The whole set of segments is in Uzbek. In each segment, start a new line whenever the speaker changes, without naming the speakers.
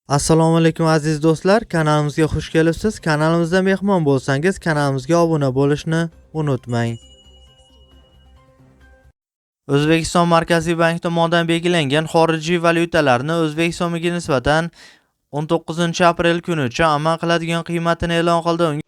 Assalomu alaykum aziz do'stlar, kanalimizga xush kelibsiz. Kanalimizda mehmon bo'lsangiz, kanalimizga obuna bo'lishni unutmang. O'zbekiston Markaziy banki tomonidan belgilangan xorijiy valyutalarni o'zbek so'miga nisbatan 19-aprel kunigacha amal qiladigan qiymatini e'lon qildi.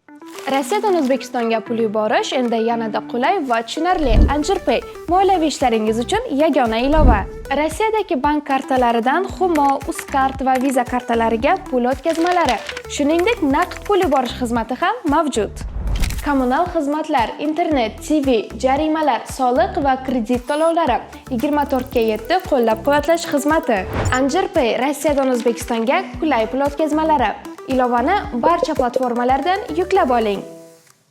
Rossiyadan O'zbekistonga pul yuborish endi yanada qulay va tushunarli. Anjirpay moliyaviy ishlaringiz uchun yagona ilova. Rossiyadagi bank kartalaridan Humo, Uzcard va Visa kartalariga pul o'tkazmalari, shuningdek naqd pul yuborish xizmati ham mavjud. Kommunal xizmatlar, internet, TV, jarimalar, soliq va kredit to'lovlari 24/7 qo'llab-quvvatlash xizmati. Anjirpay Rossiyadan O'zbekistonga qulay pul o'tkazmalari. Ilovani barcha platformalardan yuklab oling.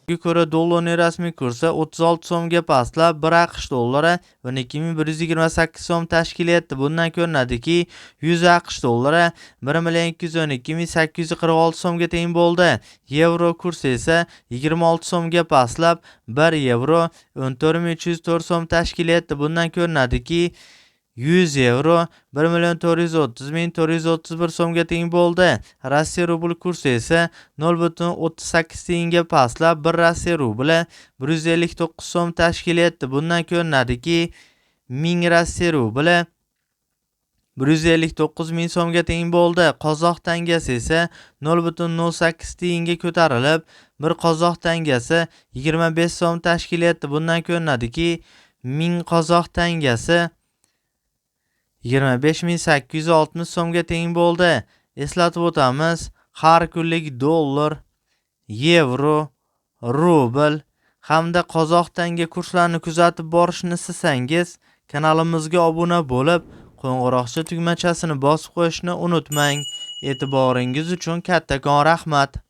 Unga ko'ra dollarning rasmiy kursi 36 so'mga pastlab, 1 AQSh dollari 12.128 so'm tashkil etdi. Bundan ko'rinadiki, 100 AQSh dollari 1.212.846 so'mga teng bo'ldi. Yevro kursi esa 26 so'mga pastlab, 1 yevro 14.304 so'm tashkil etdi. Bundan ko'rinadiki, 100 yevro 1.430.431 so'mga teng bo'ldi. Rossiya rubl kursi esa 0.38 tiyinga pastlab, 1 Rossiya rubli 159 so'm tashkil etdi. Bundan ko'rinadiki, 1000 Rossiya rubli 159.000 so'mga teng bo'ldi. Qozoq tangasi esa 0.08 tiyinga ko'tarilib, 1 qozoq tangasi 25 so'm tashkil etdi. Bundan ko'rinadiki, 1000 qozoq tangasi 25.860 so'mga teng bo'ldi. Eslatib o'tamiz, har kunlik dollar, yevro, rubl hamda qozoq tanga kurslarini kuzatib borishni istasangiz, kanalimizga obuna bo'lib, qo'ng'iroqcha tugmachasini bosib qo'yishni unutmang. E'tiboringiz uchun kattakon rahmat.